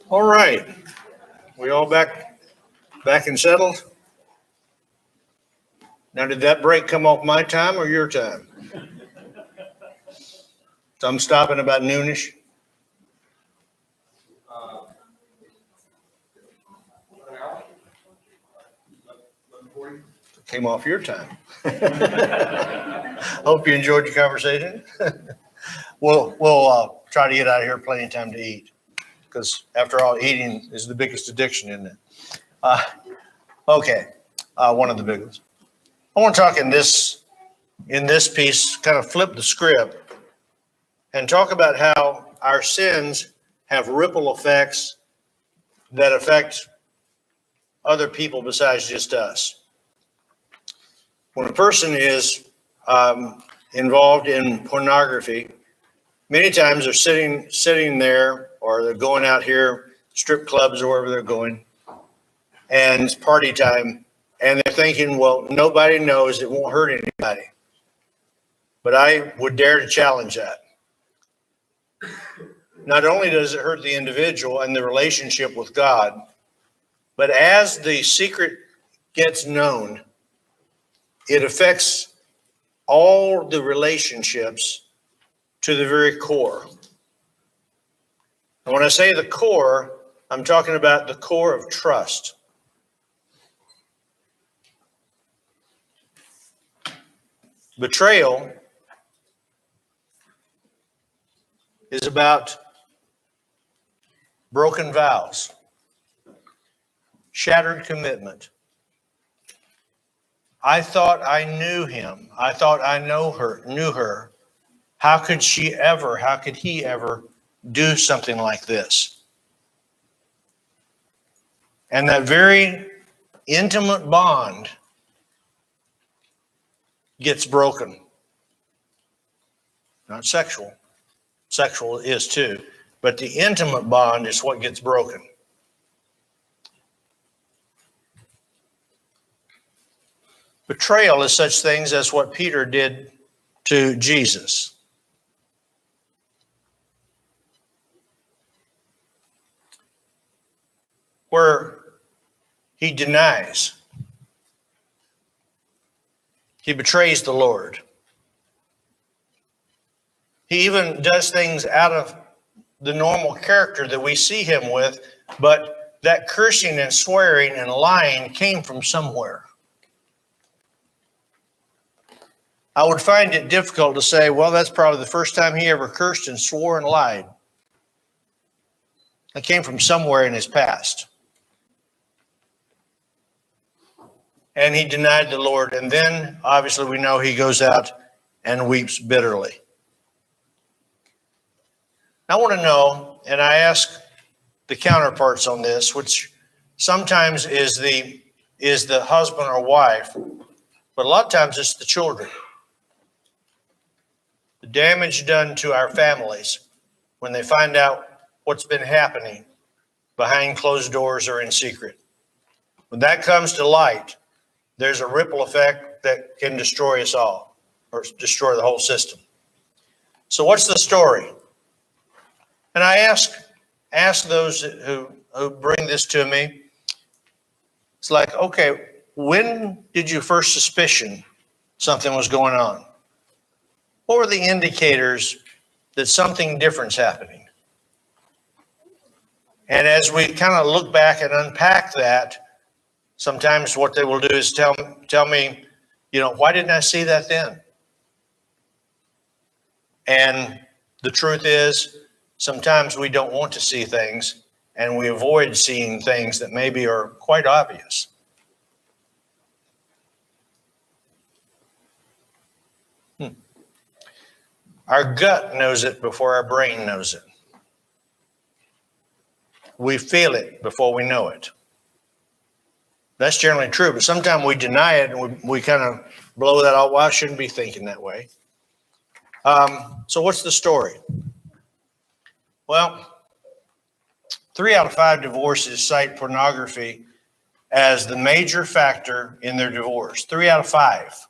All right. We all back and settled? Now, did that break come off my time or your time? So I'm stopping about noonish. Came off your time. Hope you enjoyed your conversation. We'll try to get out of here plenty of time to eat, because after all, eating is the biggest addiction, isn't it? One of the big ones. I want to talk in this piece, kind of flip the script and talk about how our sins have ripple effects that affect other people besides just us. When a person is involved in pornography, many times they're sitting there, or they're going out here, strip clubs or wherever they're going, and it's party time, and they're thinking, well, nobody knows, it won't hurt anybody. But I would dare to challenge that. Not only does it hurt the individual and the relationship with God, but as the secret gets known, it affects all the relationships to the very core. And when I say the core, I'm talking about the core of trust. Betrayal is about broken vows, shattered commitment. I thought I knew him. I thought I knew her. How could he ever do something like this? And that very intimate bond gets broken. Not sexual. Sexual is too. But the intimate bond is what gets broken. Betrayal is such things as what Peter did to Jesus. Where he denies. He betrays the Lord. He even does things out of the normal character that we see him with, but that cursing and swearing and lying came from somewhere. I would find it difficult to say, well, that's probably the first time he ever cursed and swore and lied. It came from somewhere in his past. And he denied the Lord. And then, obviously, we know he goes out and weeps bitterly. I want to know, and I ask the counterparts on this, which sometimes is the husband or wife, but a lot of times it's the children. The damage done to our families when they find out what's been happening behind closed doors or in secret. When that comes to light, there's a ripple effect that can destroy us all, or destroy the whole system. So what's the story? And I ask those who bring this to me, it's like, okay, when did you first suspicion something was going on? What were the indicators that something different's happening? And as we kind of look back and unpack that, sometimes what they will do is tell me, why didn't I see that then? And the truth is, sometimes we don't want to see things, and we avoid seeing things that maybe are quite obvious. Our gut knows it before our brain knows it. We feel it before we know it. That's generally true, but sometimes we deny it and we kind of blow that out. Well, I shouldn't be thinking that way. So what's the story? Well, 3 out of 5 divorces cite pornography as the major factor in their divorce. 3 out of 5.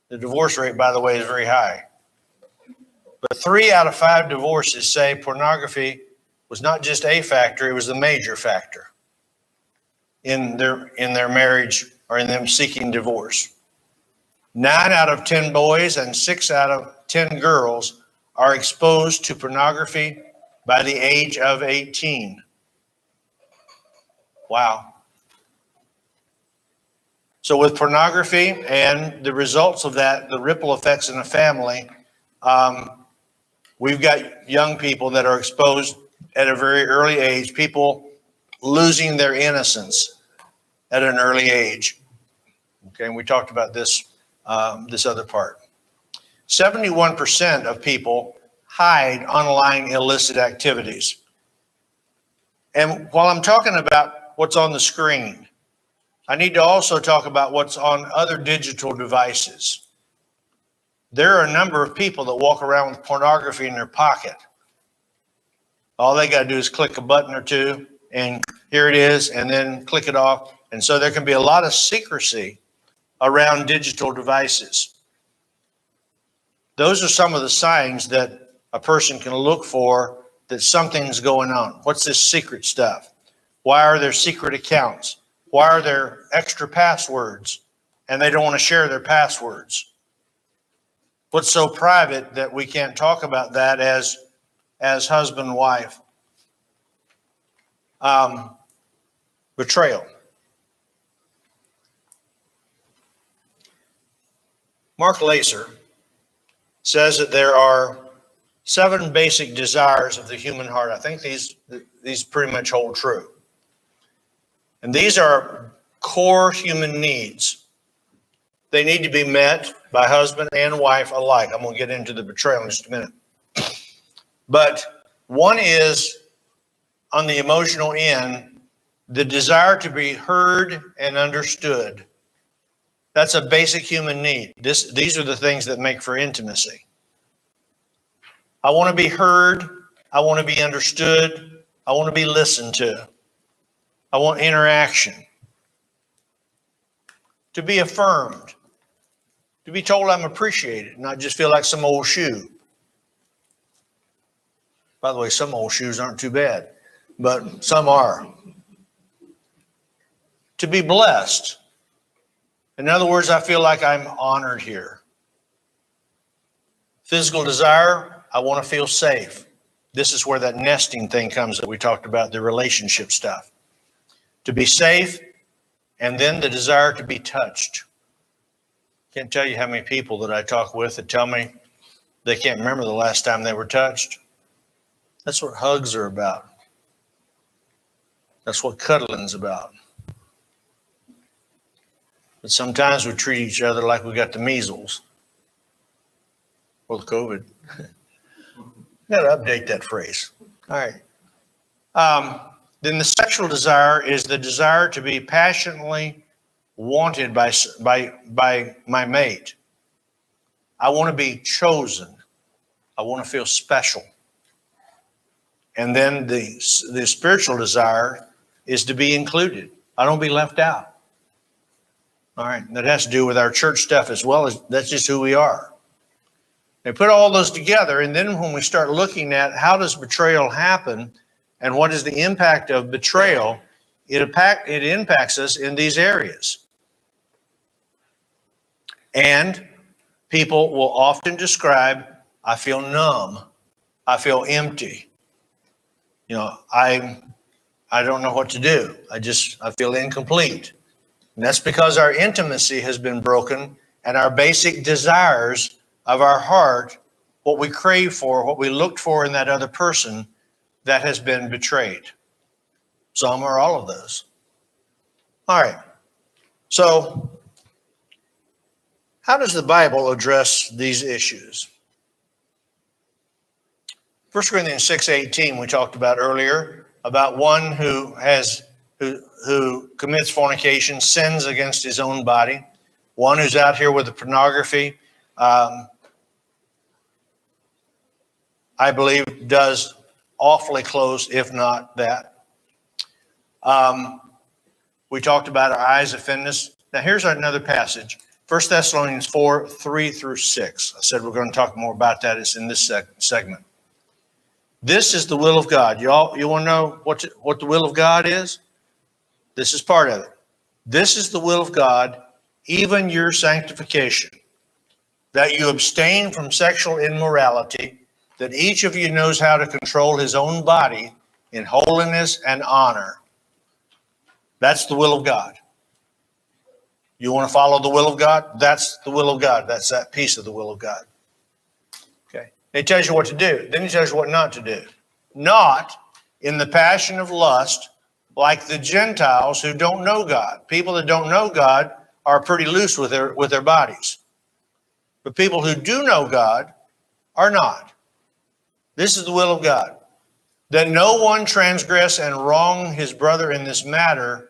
The divorce rate, by the way, is very high. But 3 out of 5 divorces say pornography was not just a factor, it was the major factor in their marriage or in them seeking divorce. 9 out of 10 boys and 6 out of 10 girls are exposed to pornography by the age of 18. Wow. So with pornography and the results of that, the ripple effects in the family, we've got young people that are exposed at a very early age, people losing their innocence at an early age. Okay, and we talked about this other part. 71% of people hide online illicit activities. And while I'm talking about what's on the screen, I need to also talk about what's on other digital devices. There are a number of people that walk around with pornography in their pocket. All they got to do is click a button or two, and here it is, and then click it off. And so there can be a lot of secrecy around digital devices. Those are some of the signs that a person can look for that something's going on. What's this secret stuff? Why are there secret accounts? Why are there extra passwords? And they don't want to share their passwords. What's so private that we can't talk about that as husband and wife? Betrayal. Mark Laser says that there are 7 basic desires of the human heart. I think these pretty much hold true. And these are core human needs. They need to be met by husband and wife alike. I'm going to get into the betrayal in just a minute. But one is, on the emotional end, the desire to be heard and understood. That's a basic human need. These are the things that make for intimacy. I want to be heard. I want to be understood. I want to be listened to. I want interaction. To be affirmed. To be told I'm appreciated, not just feel like some old shoe. By the way, some old shoes aren't too bad, but some are. To be blessed. In other words, I feel like I'm honored here. Physical desire, I want to feel safe. This is where that nesting thing comes that we talked about, the relationship stuff. To be safe, and then the desire to be touched. Can't tell you how many people that I talk with that tell me they can't remember the last time they were touched. That's what hugs are about. That's what cuddling's about. But sometimes we treat each other like we got the measles or the COVID. Got to update that phrase. All right. Then the sexual desire is the desire to be passionately wanted by my mate. I want to be chosen. I want to feel special. And then the spiritual desire is to be included. I don't be left out. All right. That has to do with our church stuff as well as that's just who we are. They put all those together, and then when we start looking at how does betrayal happen and what is the impact of betrayal, it impacts us in these areas. And people will often describe, I feel numb, I feel empty. You know, I don't know what to do. I feel incomplete. And that's because our intimacy has been broken and our basic desires of our heart, what we crave for, what we looked for in that other person, that has been betrayed. Some or all of those. All right. So, how does the Bible address these issues? 1 Corinthians 6:18 we talked about earlier, about one who commits fornication, sins against his own body, one who's out here with the pornography, I believe does awfully close, if not that. We talked about our eyes offend us. Now here's another passage, 1 Thessalonians 4:3-6. I said we're going to talk more about that. It's in this segment. This is the will of God. You want to know what the will of God is? This is part of it. This is the will of God, even your sanctification, that you abstain from sexual immorality, that each of you knows how to control his own body in holiness and honor. That's the will of God. You want to follow the will of God? That's the will of God. That's that piece of the will of God. Okay. It tells you what to do. Then it tells you what not to do. Not in the passion of lust, like the Gentiles who don't know God. People that don't know God are pretty loose with their bodies. But people who do know God are not. This is the will of God, that no one transgress and wrong his brother in this matter,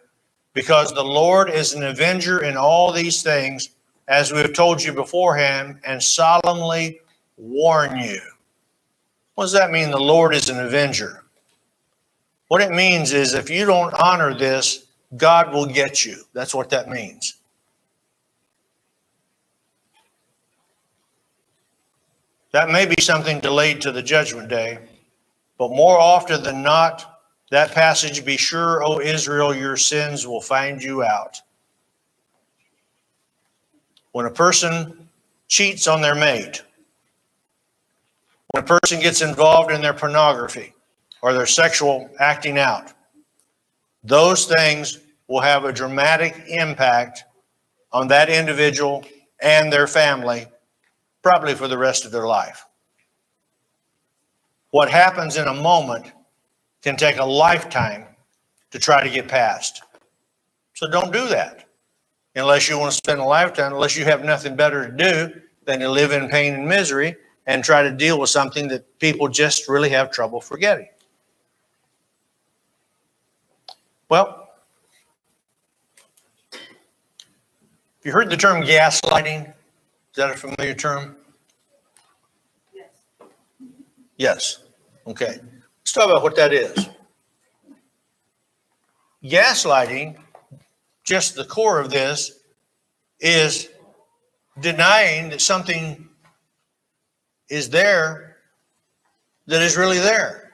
because the Lord is an avenger in all these things, as we have told you beforehand and solemnly warn you. What does that mean, the Lord is an avenger? What it means is if you don't honor this, God will get you. That's what that means. That may be something delayed to the judgment day, but more often than not, that passage, be sure, O Israel, your sins will find you out. When a person cheats on their mate, when a person gets involved in their pornography or their sexual acting out, those things will have a dramatic impact on that individual and their family, probably for the rest of their life. What happens in a moment can take a lifetime to try to get past. So don't do that unless you want to spend a lifetime, unless you have nothing better to do than to live in pain and misery and try to deal with something that people just really have trouble forgetting. Well, you heard the term gaslighting? Is that a familiar term? Yes. Yes. Okay. Let's talk about what that is. Gaslighting, just the core of this, is denying that something is there that is really there.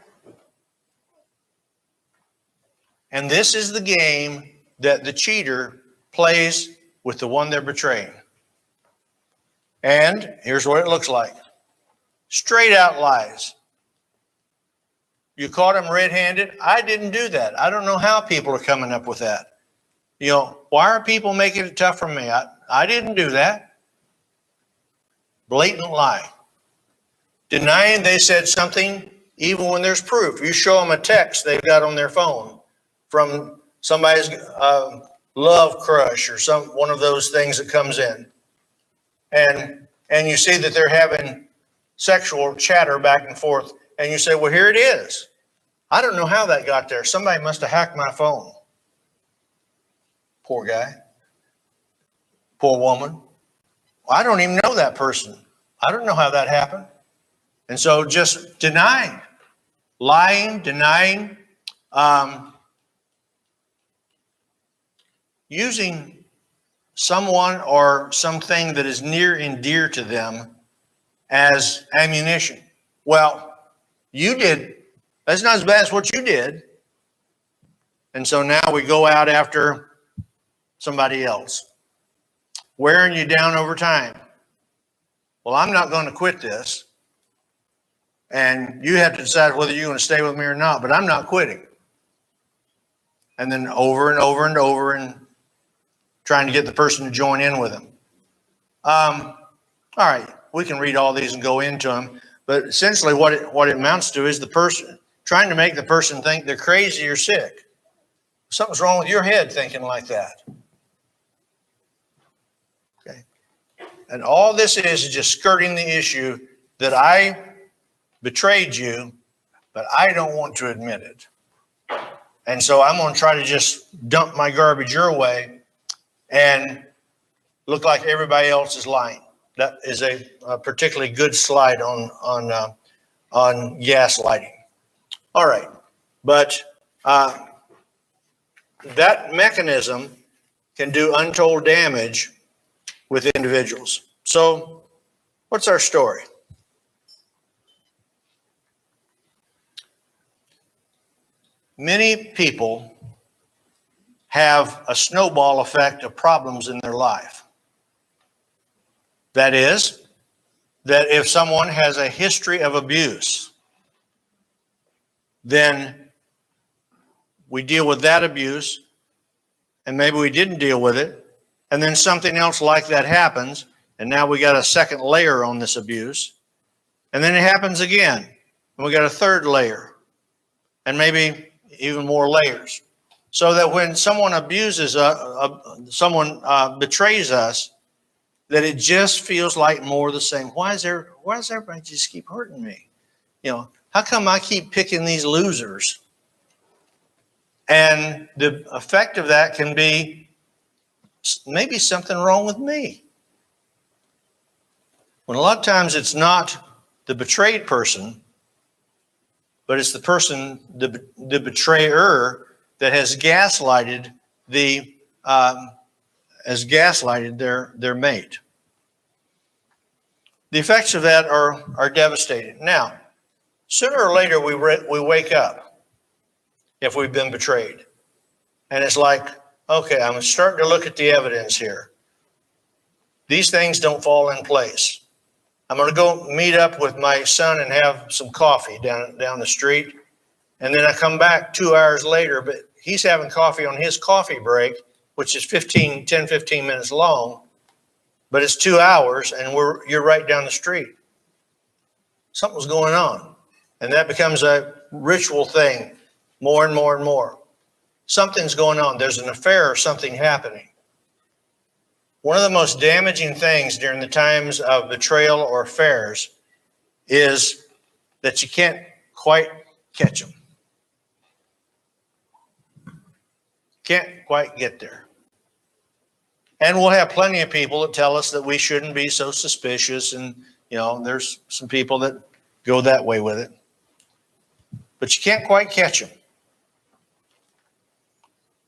And this is the game that the cheater plays with the one they're betraying. And here's what it looks like. Straight out lies. You caught him red-handed. I didn't do that. I don't know how people are coming up with that. You know, why are people making it tough for me? I didn't do that. Blatant lie. Denying they said something even when there's proof. You show them a text they've got on their phone from somebody's love crush or one of those things that comes in. And you see that they're having sexual chatter back and forth. And you say, well, here it is. I don't know how that got there. Somebody must have hacked my phone. Poor guy. Poor woman. Well, I don't even know that person. I don't know how that happened. And so just denying, lying, denying, using someone or something that is near and dear to them as ammunition. Well, you did. That's not as bad as what you did. And so now we go out after somebody else, wearing you down over time. Well, I'm not going to quit this. And you have to decide whether you're going to stay with me or not, but I'm not quitting. And then over and over and over and trying to get the person to join in with them. All right, we can read all these and go into them, but essentially what it amounts to is the person trying to make the person think they're crazy or sick. Something's wrong with your head thinking like that. Okay. And all this is just skirting the issue that I betrayed you, but I don't want to admit it. And so I'm going to try to just dump my garbage your way and look like everybody else is lying. That is a particularly good slide on gaslighting. All right, but that mechanism can do untold damage with individuals. So, what's our story? many people have a snowball effect of problems in their life. That is, that if someone has a history of abuse, then we deal with that abuse, and maybe we didn't deal with it, and then something else like that happens, and now we got a second layer on this abuse, and then it happens again, and we got a third layer, and maybe even more layers. So that when someone abuses someone betrays us, that it just feels like more of the same. Why does everybody just keep hurting me? How come I keep picking these losers? And the effect of that can be maybe something wrong with me. When a lot of times it's not the betrayed person, but it's the person, the betrayer, that has gaslighted their mate. The effects of that are devastating. Now, sooner or later we wake up if we've been betrayed, and it's like, okay, I'm starting to look at the evidence here. These things don't fall in place. I'm going to go meet up with my son and have some coffee down the street. And then I come back 2 hours later, but he's having coffee on his coffee break, which is 10, 15 minutes long, but it's 2 hours and you're right down the street. Something's going on. And that becomes a ritual thing, more and more and more. Something's going on. There's an affair or something happening. One of the most damaging things during the times of betrayal or affairs is that you can't quite catch them. Can't quite get there. And we'll have plenty of people that tell us that we shouldn't be so suspicious, and there's some people that go that way with it. But you can't quite catch them.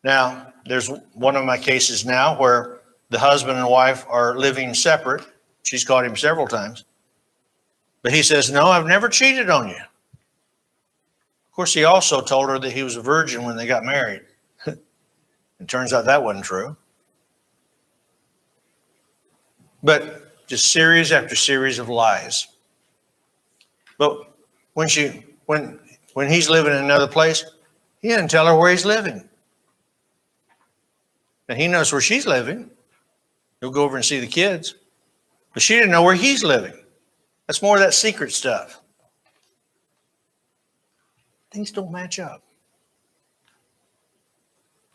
Now, there's one of my cases now where the husband and wife are living separate. She's caught him several times. But he says, no, I've never cheated on you. Of course, he also told her that he was a virgin when they got married. It turns out that wasn't true. But just series after series of lies. But when he's living in another place, he didn't tell her where he's living. Now he knows where she's living. He'll go over and see the kids. But she didn't know where he's living. That's more of that secret stuff. Things don't match up.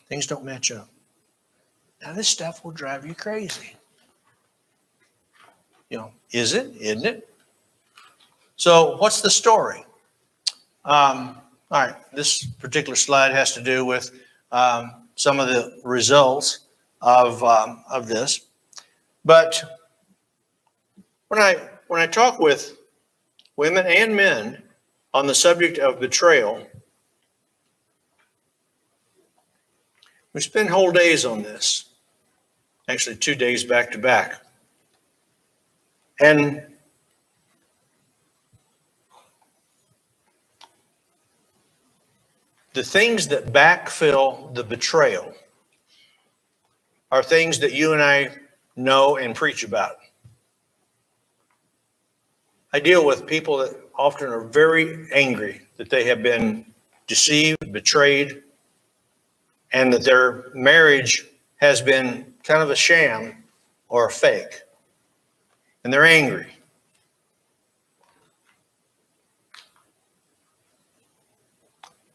Things don't match up. Now this stuff will drive you crazy. Is it? Isn't it? So what's the story? All right, this particular slide has to do with some of the results of this. But when I talk with women and men on the subject of betrayal, we spend whole days on this. Actually, 2 days back to back. And the things that backfill the betrayal are things that you and I know and preach about. I deal with people that often are very angry that they have been deceived, betrayed, and that their marriage has been kind of a sham or a fake. And they're angry.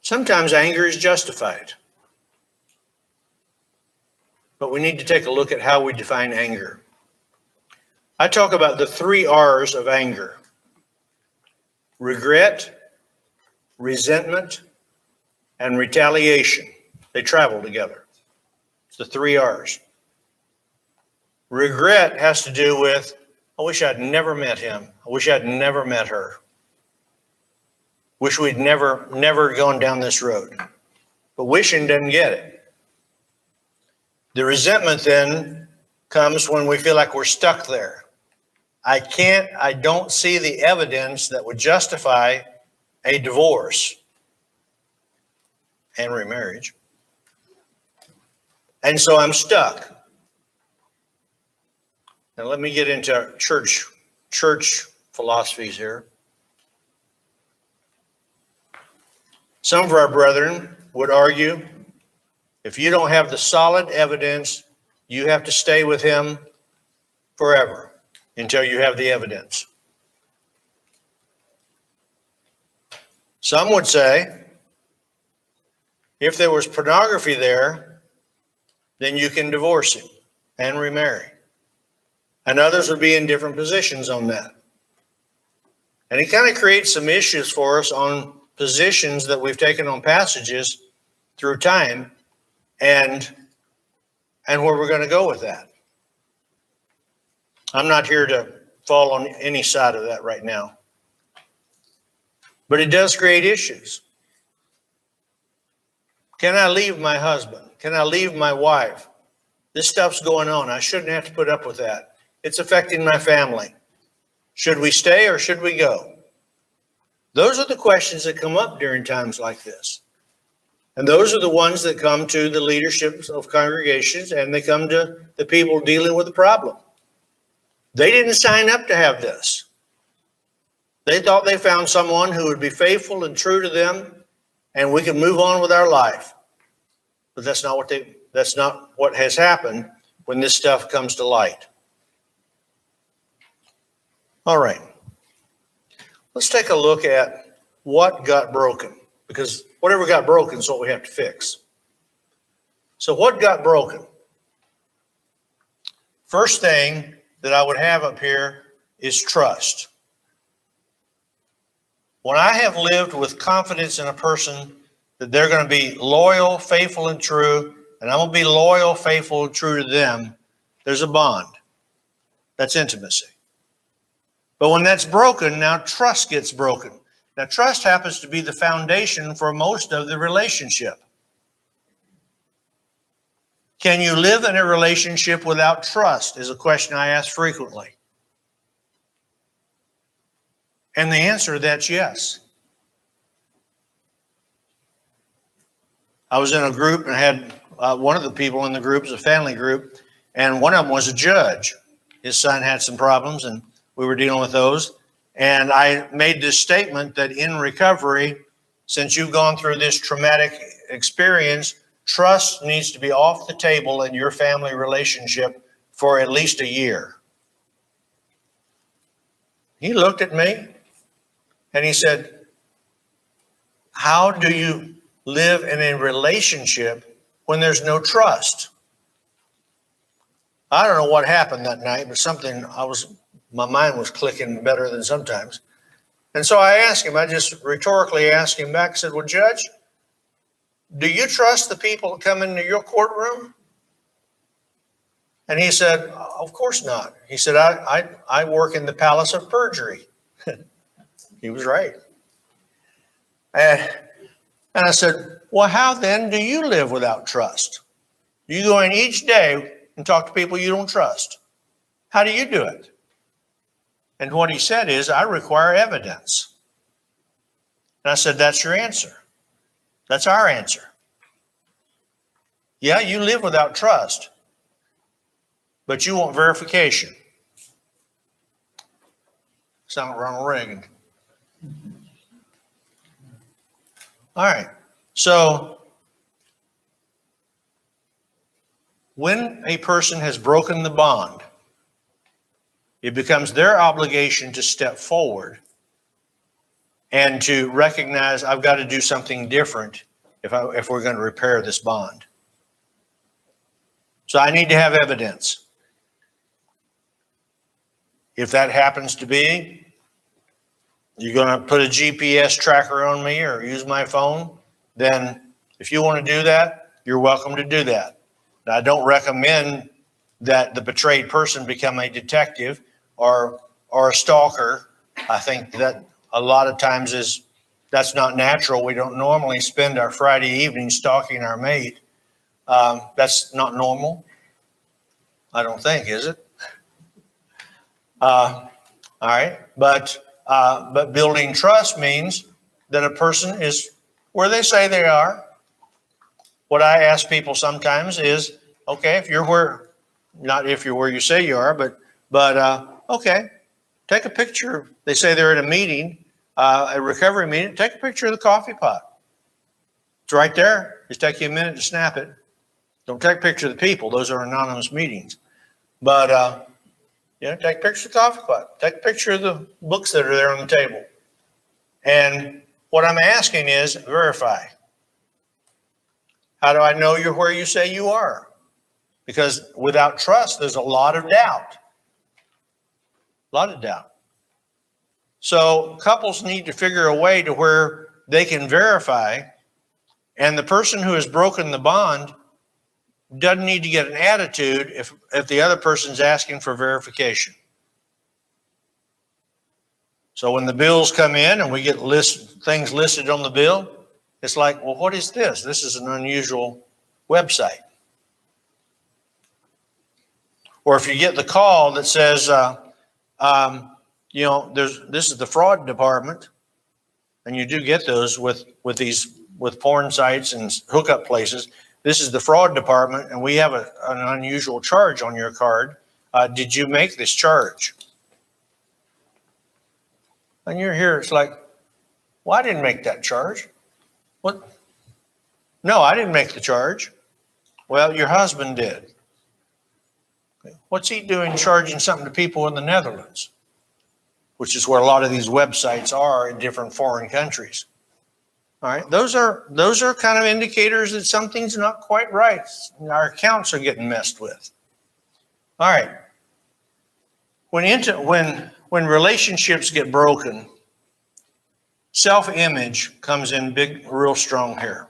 Sometimes anger is justified. But we need to take a look at how we define anger. I talk about the 3 R's of anger: regret, resentment, and retaliation. They travel together. It's the 3 R's. Regret has to do with, I wish I'd never met him. I wish I'd never met her. Wish we'd never gone down this road. But wishing doesn't get it. The resentment then comes when we feel like we're stuck there. I don't see the evidence that would justify a divorce. and remarriage. And so I'm stuck. Now let me get into church philosophies here. Some of our brethren would argue, if you don't have the solid evidence, you have to stay with him forever until you have the evidence. Some would say, if there was pornography there, then you can divorce him and remarry. And others would be in different positions on that. And it kind of creates some issues for us on positions that we've taken on passages through time and where we're going to go with that. I'm not here to fall on any side of that right now. But it does create issues. Can I leave my husband? Can I leave my wife? This stuff's going on. I shouldn't have to put up with that. It's affecting my family. Should we stay or should we go? Those are the questions that come up during times like this. And those are the ones that come to the leaderships of congregations, and they come to the people dealing with the problem. They didn't sign up to have this. They thought they found someone who would be faithful and true to them, and we could move on with our life. But that's not what has happened when this stuff comes to light. All right. Let's take a look at what got broken, because whatever got broken is what we have to fix. So what got broken? First thing that I would have up here is trust. When I have lived with confidence in a person that they're going to be loyal, faithful, and true, and I'm going to be loyal, faithful, and true to them, there's a bond. That's intimacy. But when that's broken, now trust gets broken. Now, trust happens to be the foundation for most of the relationship. Can you live in a relationship without trust is a question I ask frequently. And the answer to that's yes. I was in a group and had one of the people in the group is a family group, and one of them was a judge. His son had some problems, and we were dealing with those. And I made this statement that in recovery, since you've gone through this traumatic experience, trust needs to be off the table in your family relationship for at least a year. He looked at me and he said, how do you live in a relationship when there's no trust? I don't know what happened that night, but my mind was clicking better than sometimes. And so I asked him, I just rhetorically asked him back, I said, well, Judge, do you trust the people that come into your courtroom? And he said, of course not. He said, I work in the palace of perjury. He was right. And I said, well, how then do you live without trust? You go in each day and talk to people you don't trust. How do you do it? And what he said is, I require evidence. And I said, that's your answer. That's our answer. Yeah, you live without trust, but you want verification. Sound like Ronald Reagan. All right. So when a person has broken the bond, it becomes their obligation to step forward and to recognize I've got to do something different if we're going to repair this bond. So I need to have evidence. If that happens to be, you're going to put a GPS tracker on me or use my phone, then if you want to do that, you're welcome to do that. Now, I don't recommend that the betrayed person become a detective or a stalker. I think that a lot of times that's not natural. We don't normally spend our Friday evening stalking our mate. That's not normal. I don't think, is it? All right. But building trust means that a person is where they say they are, what I ask people sometimes is, okay, if you're where, not if you're where you say you are, but okay, take a picture. They say they're at a meeting, a recovery meeting. Take a picture of the coffee pot. It's right there. Just take you a minute to snap it. Don't take a picture of the people. Those are anonymous meetings. But take a picture of the coffee pot. Take a picture of the books that are there on the table. And what I'm asking is verify. How do I know you're where you say you are? Because without trust, there's a lot of doubt. A lot of doubt. So couples need to figure a way to where they can verify, and the person who has broken the bond doesn't need to get an attitude if the other person's asking for verification. So when the bills come in and we get things listed on the bill, it's like, well, what is this? This is an unusual website. Or if you get the call that says, this is the fraud department, and you do get those with porn sites and hookup places. This is the fraud department, and we have an unusual charge on your card. Did you make this charge? And you're here, it's like, well, I didn't make that charge. What? No, I didn't make the charge. Well, your husband did. What's he doing charging something to people in the Netherlands, which is where a lot of these websites are in different foreign countries? All right, those are kind of indicators that something's not quite right. Our accounts are getting messed with. All right, when relationships get broken, self-image comes in big, real strong here.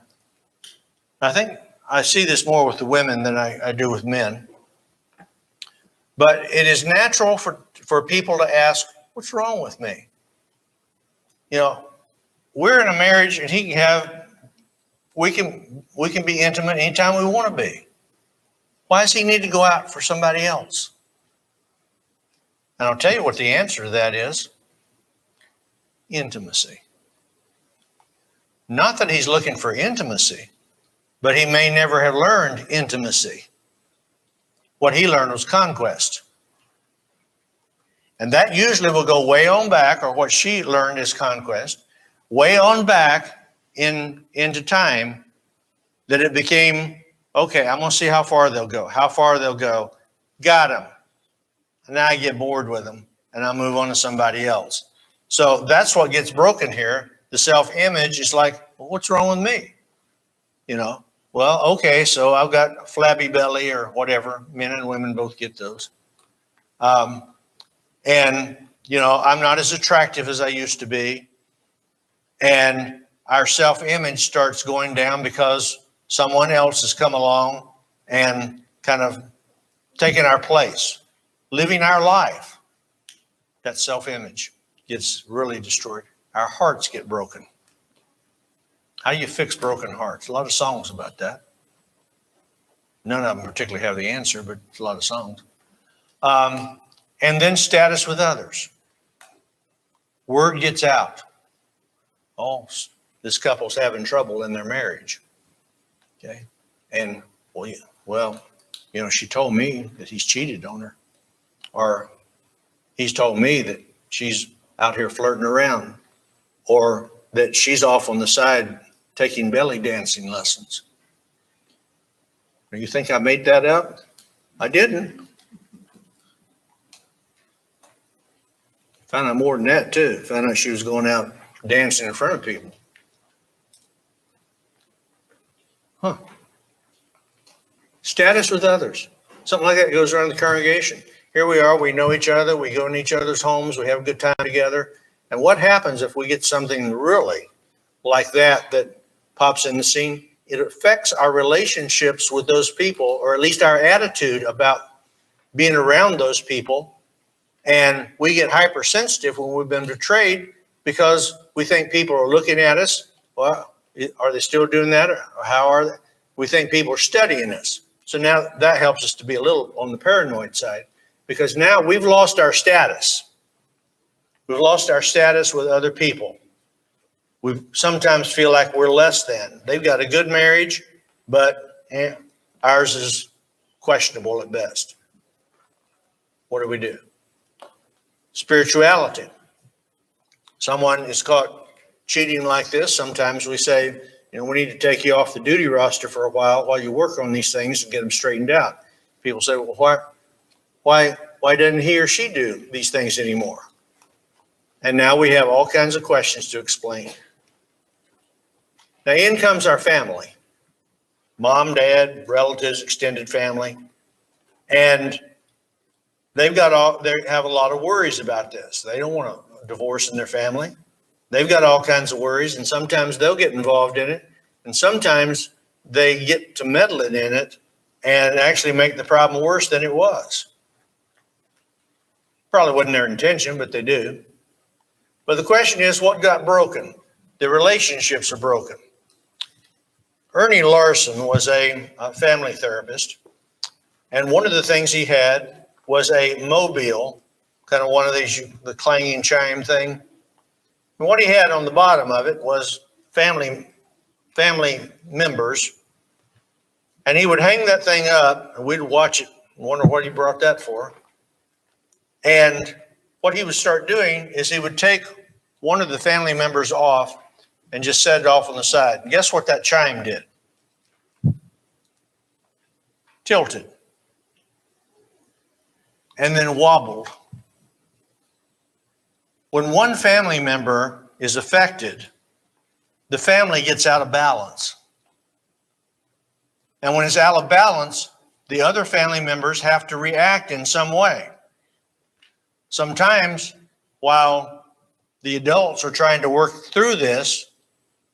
I think I see this more with the women than I do with men. But it is natural for people to ask, what's wrong with me? We're in a marriage, and we can be intimate anytime we want to be. Why does he need to go out for somebody else? And I'll tell you what the answer to that is. Intimacy. Not that he's looking for intimacy, but he may never have learned intimacy. What he learned was conquest. And that usually will go way on back, or what she learned is conquest, way on back into time, that it became, okay, I'm going to see how far they'll go. Got them. And now I get bored with them, and I move on to somebody else. So that's what gets broken here. The self-image is like, well, what's wrong with me? Well, okay, so I've got a flabby belly or whatever. Men and women both get those. And I'm not as attractive as I used to be. And our self-image starts going down because someone else has come along and kind of taken our place, living our life. That self-image gets really destroyed. Our hearts get broken. How do you fix broken hearts? A lot of songs about that. None of them particularly have the answer, but it's a lot of songs. And then status with others. Word gets out. Oh, this couple's having trouble in their marriage. Okay. And, well, she told me that he's cheated on her. Or he's told me that she's out here flirting around. Or that she's off on the side taking belly dancing lessons. You think I made that up? I didn't. Found out more than that, too. Found out she was going out dancing in front of people. Status with others. Something like that goes around the congregation. Here we are, we know each other, we go in each other's homes, we have a good time together. And what happens if we get something really like that pops in the scene? It affects our relationships with those people, or at least our attitude about being around those people. And we get hypersensitive when we've been betrayed because we think people are looking at us. Well, are they still doing that? Or how are they? We think people are studying us. So now that helps us to be a little on the paranoid side, because now we've lost our status. We've lost our status with other people. We sometimes feel like we're less than. They've got a good marriage, but ours is questionable at best. What do we do? Spirituality. Someone is caught cheating like this. Sometimes we say, we need to take you off the duty roster for a while you work on these things and get them straightened out. People say, well, why doesn't he or she do these things anymore? And now we have all kinds of questions to explain. Now, in comes our family. Mom, dad, relatives, extended family. And they have a lot of worries about this. They don't want a divorce in their family. They've got all kinds of worries, and sometimes they'll get involved in it, and sometimes they get to meddling in it and actually make the problem worse than it was. Probably wasn't their intention, but they do. But the question is, what got broken? The relationships are broken. Ernie Larson was a family therapist, and one of the things he had was a mobile, kind of one of these, the clanging chime thing. And what he had on the bottom of it was family members, and he would hang that thing up, and we'd watch it and wonder what he brought that for. And what he would start doing is he would take one of the family members off and just set it off on the side. And guess what that chime did? Tilted. And then wobbled. When one family member is affected, the family gets out of balance. And when it's out of balance, the other family members have to react in some way. Sometimes, while the adults are trying to work through this,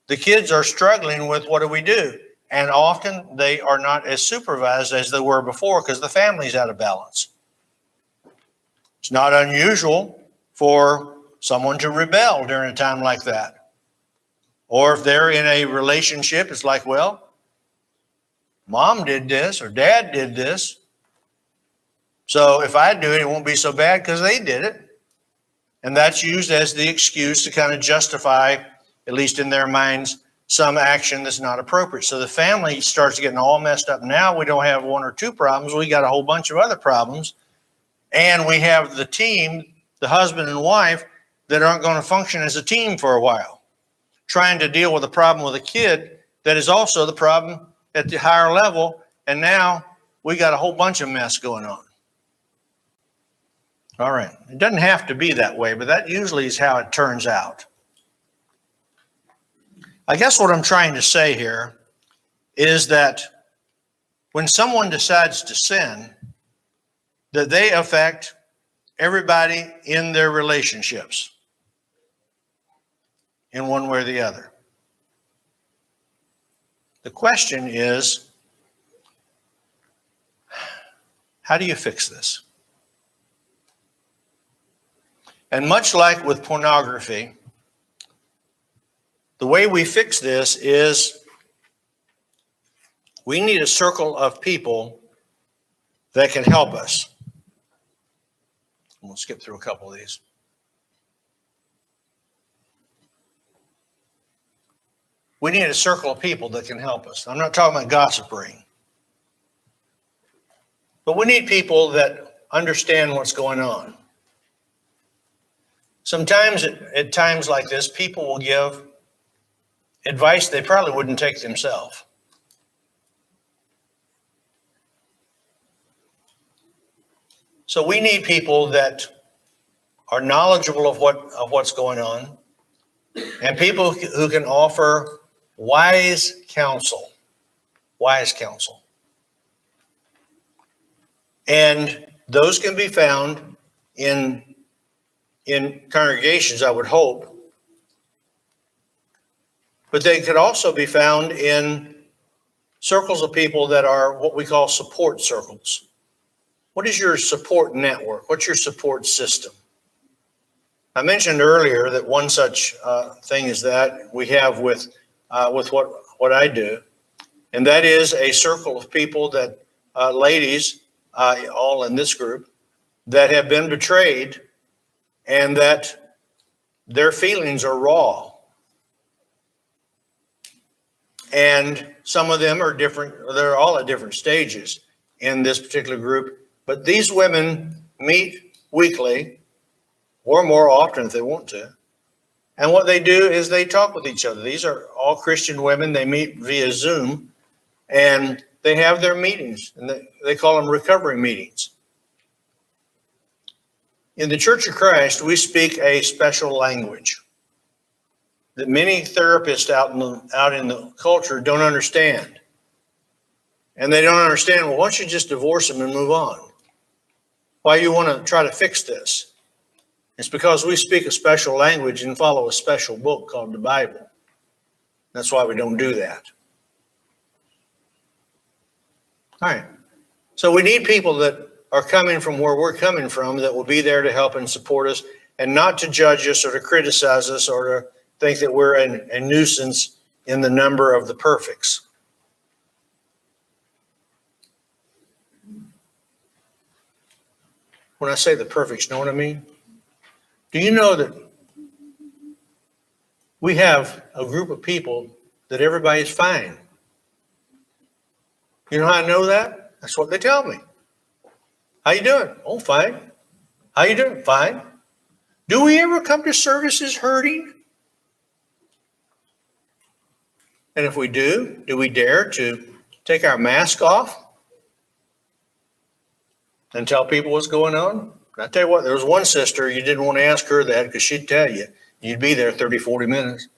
the kids are struggling with what do we do? And often they are not as supervised as they were before because the family's out of balance. It's not unusual for someone to rebel during a time like that. Or if they're in a relationship, it's like, well, mom did this or dad did this. So if I do it, it won't be so bad because they did it. And that's used as the excuse to kind of justify, at least in their minds, some action that's not appropriate. So the family starts getting all messed up. Now we don't have one or two problems. We got a whole bunch of other problems. And we have the team, the husband and wife, that aren't going to function as a team for a while, trying to deal with a problem with a kid that is also the problem at the higher level. And now we got a whole bunch of mess going on. All right. It doesn't have to be that way, but that usually is how it turns out. I guess what I'm trying to say here is that when someone decides to sin, that they affect everybody in their relationships in one way or the other. The question is, how do you fix this? And much like with pornography, the way we fix this is we need a circle of people that can help us. We'll skip through a couple of these. We need a circle of people that can help us. I'm not talking about gossiping. But we need people that understand what's going on. Sometimes at times like this, people will give advice they probably wouldn't take themselves. So we need people that are knowledgeable of what's going on, and people who can offer wise counsel. Wise counsel. And those can be found in congregations, I would hope. But they could also be found in circles of people that are what we call support circles. What is your support network? What's your support system? I mentioned earlier that one such thing is that we have with what I do, and that is a circle of people that ladies, all in this group, that have been betrayed and that their feelings are raw. And some of them are different. They're all at different stages in this particular group. But these women meet weekly or more often if they want to. And what they do is they talk with each other. These are all Christian women. They meet via Zoom and they have their meetings, and they call them recovery meetings. In the Church of Christ, we speak a special language that many therapists out in the culture don't understand. And they don't understand, well, why don't you just divorce them and move on? Why you want to try to fix this? It's because we speak a special language and follow a special book called the Bible. That's why we don't do that. All right. So we need people that are coming from where we're coming from that will be there to help and support us and not to judge us or to criticize us or to think that we're a nuisance in the number of the perfects. When I say the perfects, you know what I mean? Do you know that we have a group of people that everybody's fine? You know how I know that? That's what they tell me. How you doing? Oh, fine. How you doing? Fine. Do we ever come to services hurting? And if we do we dare to take our mask off and tell people what's going on? I tell you what, there was one sister, you didn't want to ask her that because she'd tell you. You'd be there 30, 40 minutes.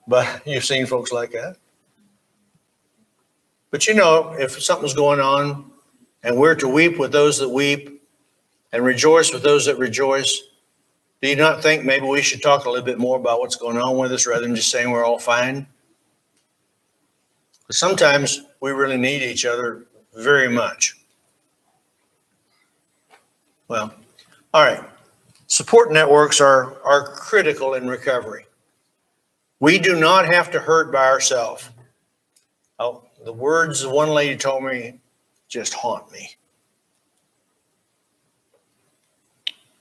But you've seen folks like that. But you know, if something's going on and we're to weep with those that weep and rejoice with those that rejoice, do you not think maybe we should talk a little bit more about what's going on with us rather than just saying we're all fine? Because sometimes we really need each other very much. Well, all right. Support networks are critical in recovery. We do not have to hurt by ourselves. Oh, the words one lady told me just haunt me.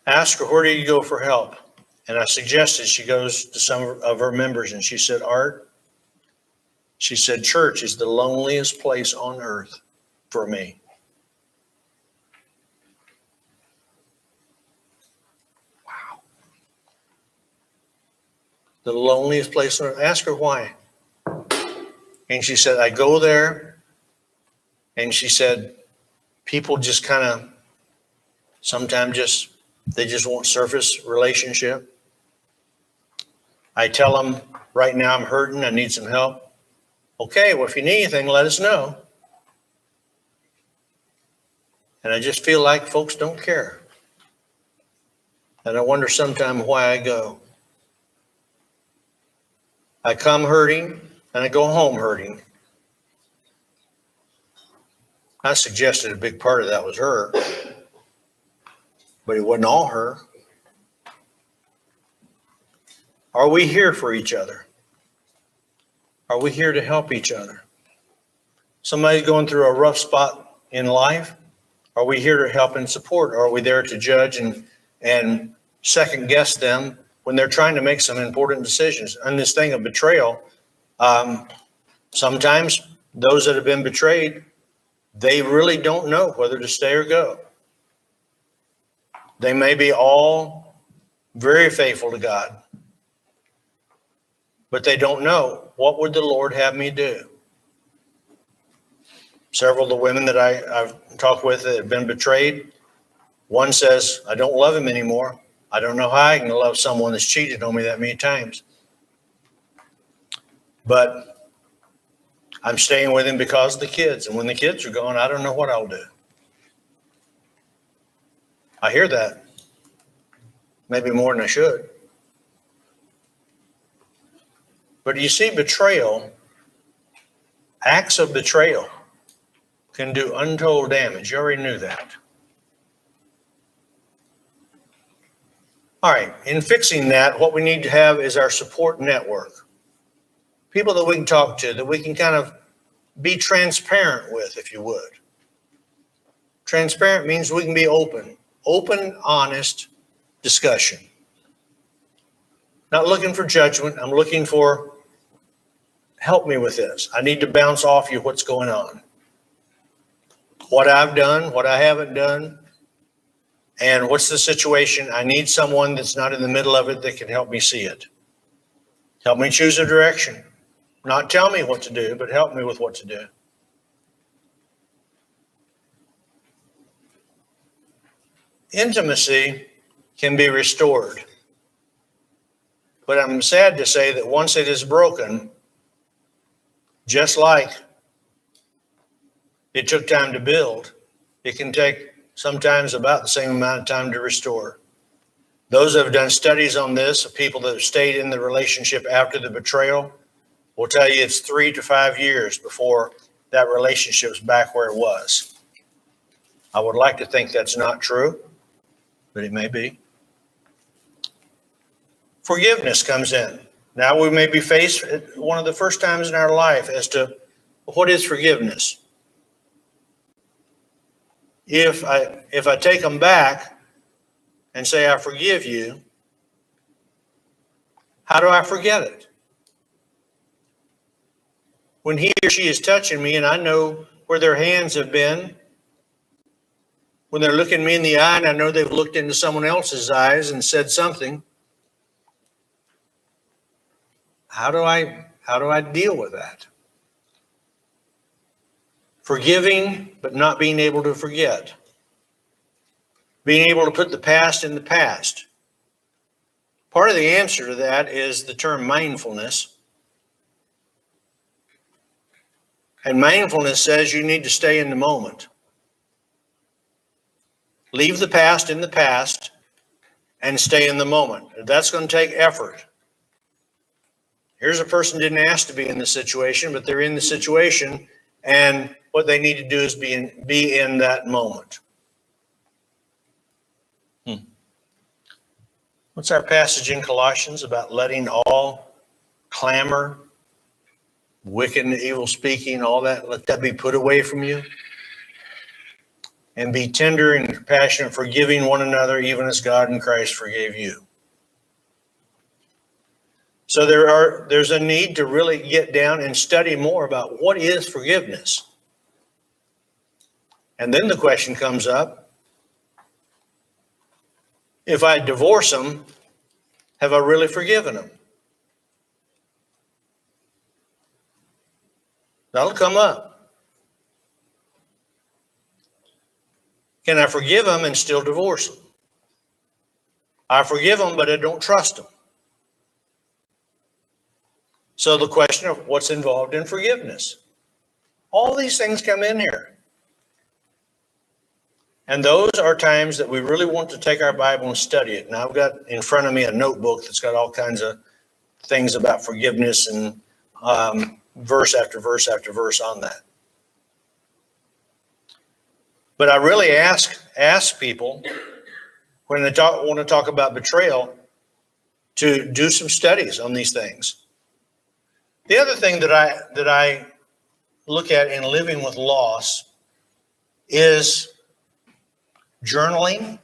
Ask her, where do you go for help? And I suggested she goes to some of her members, and she said, Art, she said, church is the loneliest place on earth for me. Wow. The loneliest place on earth. Ask her why. And she said, I go there, and she said, people just kind of sometimes they just want surface relationship. I tell them, right now I'm hurting, I need some help. Okay, well, if you need anything, let us know. And I just feel like folks don't care. And I wonder sometimes why I go. I come hurting, and I go home hurting. I suggested a big part of that was her, but it wasn't all her. Are we here for each other? Are we here to help each other? Somebody's going through a rough spot in life. Are we here to help and support? Or are we there to judge and second guess them when they're trying to make some important decisions? And this thing of betrayal, sometimes those that have been betrayed, they really don't know whether to stay or go. They may be all very faithful to God, but they don't know, what would the Lord have me do? Several of the women that I've talked with that have been betrayed, one says, I don't love him anymore. I don't know how I can love someone that's cheated on me that many times. But I'm staying with him because of the kids. And when the kids are gone, I don't know what I'll do. I hear that. Maybe more than I should. But you see, betrayal, acts of betrayal can do untold damage. You already knew that. All right, in fixing that, what we need to have is our support network. People that we can talk to, that we can kind of be transparent with, if you would. Transparent means we can be open, honest discussion. Not looking for judgment. I'm looking for help me with this. I need to bounce off you what's going on. What I've done, what I haven't done, and what's the situation. I need someone that's not in the middle of it that can help me see it. Help me choose a direction. Not tell me what to do, but help me with what to do. Intimacy can be restored. But I'm sad to say that once it is broken, just like it took time to build, it can take sometimes about the same amount of time to restore. Those that have done studies on this, of people that have stayed in the relationship after the betrayal, will tell you it's 3 to 5 years before that relationship's back where it was. I would like to think that's not true, but it may be. Forgiveness comes in. Now we may be faced at one of the first times in our life as to what is forgiveness. If I take them back and say, I forgive you, how do I forget it? When he or she is touching me and I know where their hands have been, when they're looking me in the eye and I know they've looked into someone else's eyes and said something, how do I deal with that? Forgiving, but not being able to forget. Being able to put the past in the past. Part of the answer to that is the term mindfulness. And mindfulness says you need to stay in the moment. Leave the past in the past and stay in the moment. That's going to take effort. Here's a person who didn't ask to be in the situation, but they're in the situation, and what they need to do is be in that moment. What's our passage in Colossians about letting all clamor, wicked and evil speaking, all that, let that be put away from you? And be tender and compassionate, forgiving one another, even as God in Christ forgave you. So there's a need to really get down and study more about what is forgiveness. And then the question comes up, if I divorce them, have I really forgiven them? That'll come up. Can I forgive them and still divorce them? I forgive them, but I don't trust them. So the question of what's involved in forgiveness. All these things come in here. And those are times that we really want to take our Bible and study it. Now I've got in front of me a notebook that's got all kinds of things about forgiveness and verse after verse after verse on that. But I really ask people when they want to talk about betrayal to do some studies on these things. The other thing that I look at in living with loss is journaling.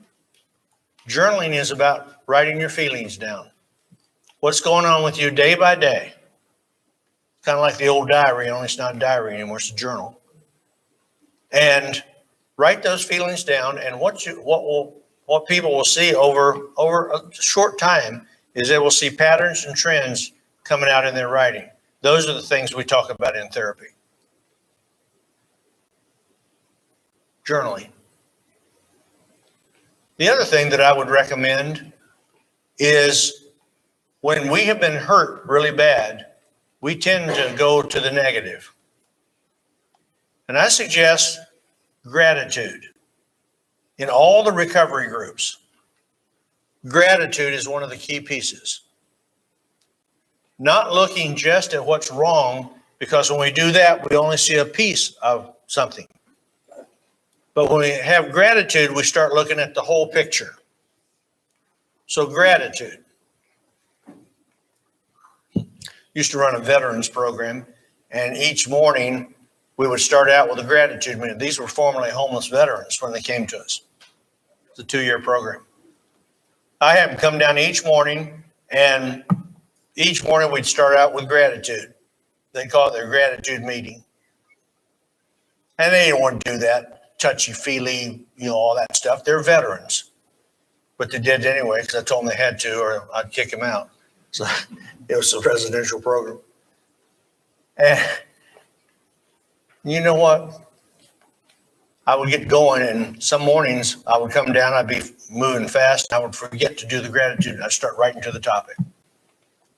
Journaling is about writing your feelings down. What's going on with you day by day? Kind of like the old diary, only it's not a diary anymore, it's a journal. And write those feelings down, and what people will see over a short time is they will see patterns and trends coming out in their writing. Those are the things we talk about in therapy. Journaling. The other thing that I would recommend is when we have been hurt really bad, we tend to go to the negative. And I suggest gratitude in all the recovery groups. Gratitude is one of the key pieces. Not looking just at what's wrong, because when we do that, we only see a piece of something. But when we have gratitude, we start looking at the whole picture. So gratitude. Used to run a veterans program, and each morning we would start out with a gratitude minute. These were formerly homeless veterans when they came to us. It's a 2-year program. I had them come down each morning, and each morning we'd start out with gratitude. They call it their gratitude meeting. And they didn't want to do that, touchy-feely, all that stuff. They're veterans. But they did anyway because I told them they had to or I'd kick them out. So it was a residential program. And you know what? I would get going, and some mornings I would come down, I'd be moving fast, and I would forget to do the gratitude. I'd start writing to the topic.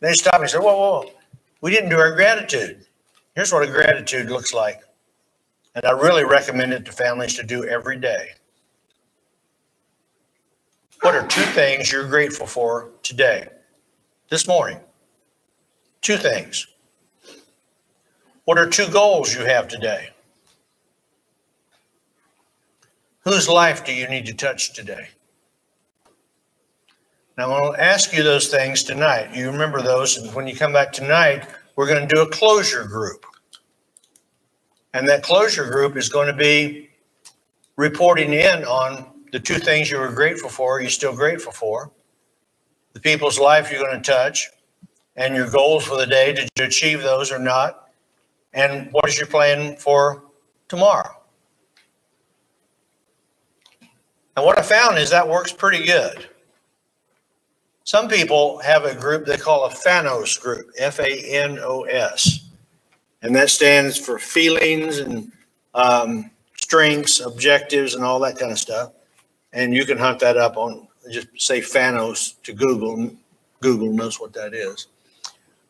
They stopped me and said, whoa, we didn't do our gratitude. Here's what a gratitude looks like. And I really recommend it to families to do every day. What are 2 things you're grateful for today, this morning? 2 things. What are 2 goals you have today? Whose life do you need to touch today? Now, I'm going to ask you those things tonight. You remember those, and when you come back tonight, we're going to do a closure group. And that closure group is going to be reporting in on the 2 things you were grateful for, you're still grateful for, the people's life you're going to touch, and your goals for the day. Did you achieve those or not? And what is your plan for tomorrow? And what I found is that works pretty good. Some people have a group they call a FANOS group, F-A-N-O-S. And that stands for feelings and strengths, objectives, and all that kind of stuff. And you can hunt that up on, just say FANOS to Google. Google knows what that is.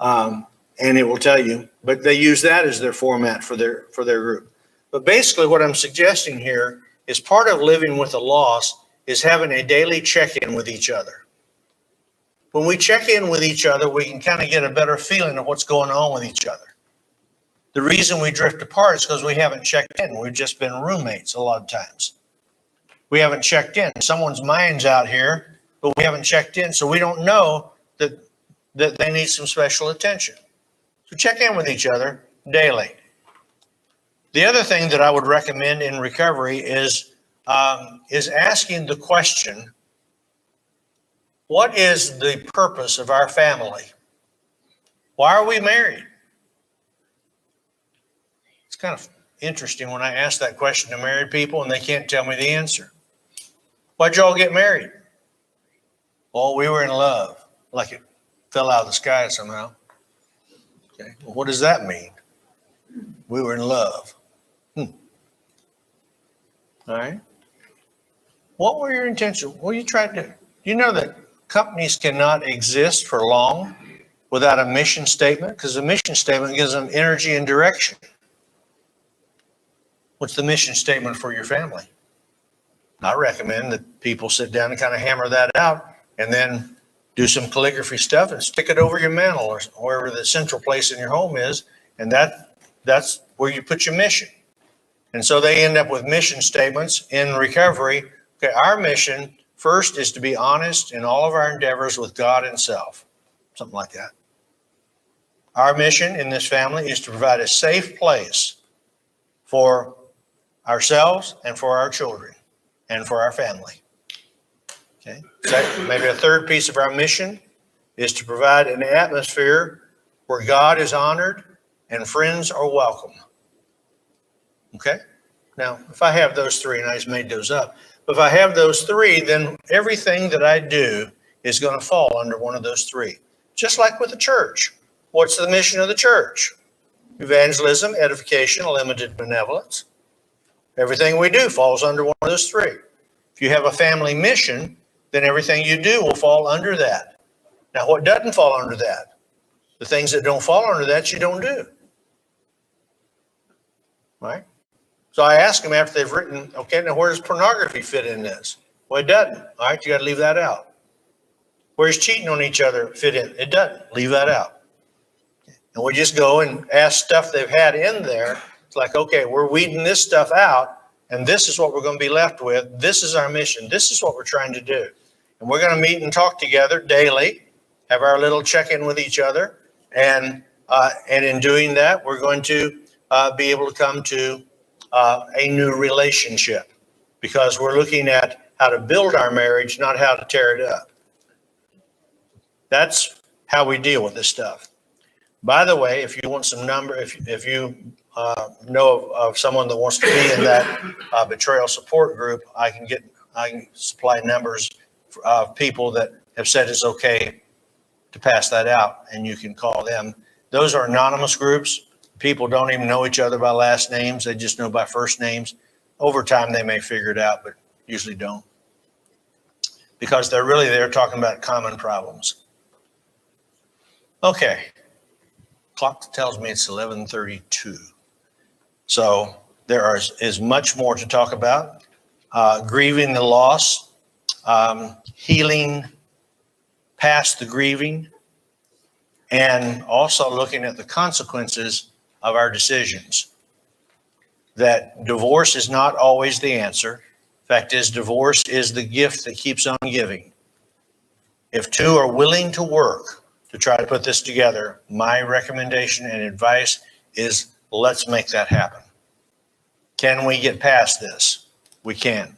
And it will tell you. But they use that as their format for their group. But basically what I'm suggesting here is part of living with a loss is having a daily check-in with each other. When we check in with each other, we can kind of get a better feeling of what's going on with each other. The reason we drift apart is because we haven't checked in. We've just been roommates a lot of times. We haven't checked in. Someone's mind's out here, but we haven't checked in, so we don't know that they need some special attention. So check in with each other daily. The other thing that I would recommend in recovery is asking the question, what is the purpose of our family? Why are we married? It's kind of interesting when I ask that question to married people and they can't tell me the answer. Why'd y'all get married? Well, we were in love, like it fell out of the sky somehow. Okay, well, what does that mean? We were in love. All right. What were your intentions? What are you trying to do? You know that companies cannot exist for long without a mission statement, because the mission statement gives them energy and direction. What's the mission statement for your family? I recommend that people sit down and kind of hammer that out and then do some calligraphy stuff and stick it over your mantle or wherever the central place in your home is. And that's where you put your mission. And so they end up with mission statements in recovery. Okay, our mission first is to be honest in all of our endeavors with God and self, something like that. Our mission in this family is to provide a safe place for ourselves and for our children and for our family. Okay, second, maybe a third piece of our mission is to provide an atmosphere where God is honored and friends are welcome. Okay, now if I have those 3, and I just made those up, but if I have those 3, then everything that I do is going to fall under one of those 3. Just like with the church. What's the mission of the church? Evangelism, edification, limited benevolence. Everything we do falls under one of those 3. If you have a family mission, then everything you do will fall under that. Now, what doesn't fall under that? The things that don't fall under that, you don't do. Right? So I ask them after they've written, okay, now where does pornography fit in this? Well, it doesn't. All right, you got to leave that out. Where's cheating on each other fit in? It doesn't. Leave that out. And we just go and ask stuff they've had in there. It's like, okay, we're weeding this stuff out, and this is what we're going to be left with. This is our mission. This is what we're trying to do. And we're going to meet and talk together daily, have our little check-in with each other. And in doing that, we're going to be able to come to a new relationship, because we're looking at how to build our marriage, not how to tear it up. That's how we deal with this stuff. By the way, if you want some number, if you know of someone that wants to be in that betrayal support group, I can supply numbers of people that have said it's okay to pass that out, and you can call them. Those are anonymous groups. People don't even know each other by last names. They just know by first names. Over time, they may figure it out, but usually don't, because they're really there talking about common problems. Okay. Clock tells me it's 11:32. So there is much more to talk about. Grieving the loss, healing past the grieving, and also looking at the consequences of our decisions. That divorce is not always the answer. Fact is, divorce is the gift that keeps on giving. If two are willing to work to try to put this together, my recommendation and advice is let's make that happen. Can we get past this? We can.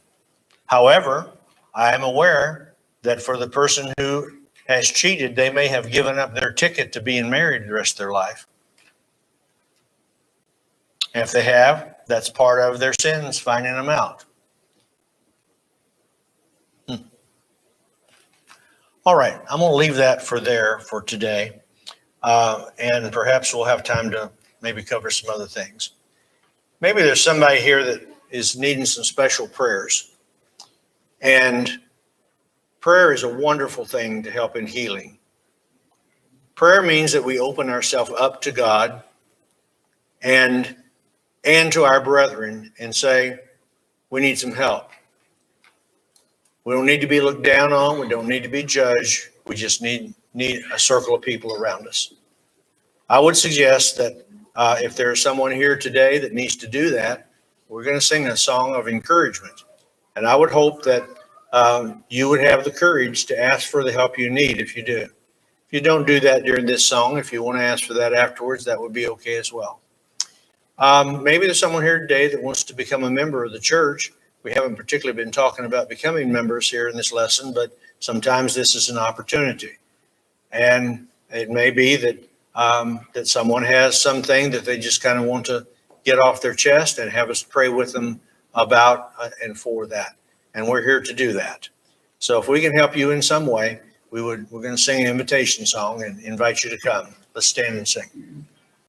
However, I am aware that for the person who has cheated, they may have given up their ticket to being married the rest of their life. And if they have, that's part of their sins, finding them out. All right, I'm going to leave that for today. And perhaps we'll have time to maybe cover some other things. Maybe there's somebody here that is needing some special prayers. And prayer is a wonderful thing to help in healing. Prayer means that we open ourselves up to God and to our brethren and say, we need some help. We don't need to be looked down on. We don't need to be judged. We just need a circle of people around us. I would suggest that if there's someone here today that needs to do that, we're going to sing a song of encouragement. And I would hope that you would have the courage to ask for the help you need if you do. If you don't do that during this song, if you want to ask for that afterwards, that would be okay as well. Maybe there's someone here today that wants to become a member of the church. We haven't particularly been talking about becoming members here in this lesson, but sometimes this is an opportunity. And it may be that that someone has something that they just kind of want to get off their chest and have us pray with them about and for that. And we're here to do that. So if we can help you in some way, we're going to sing an invitation song and invite you to come. Let's stand and sing.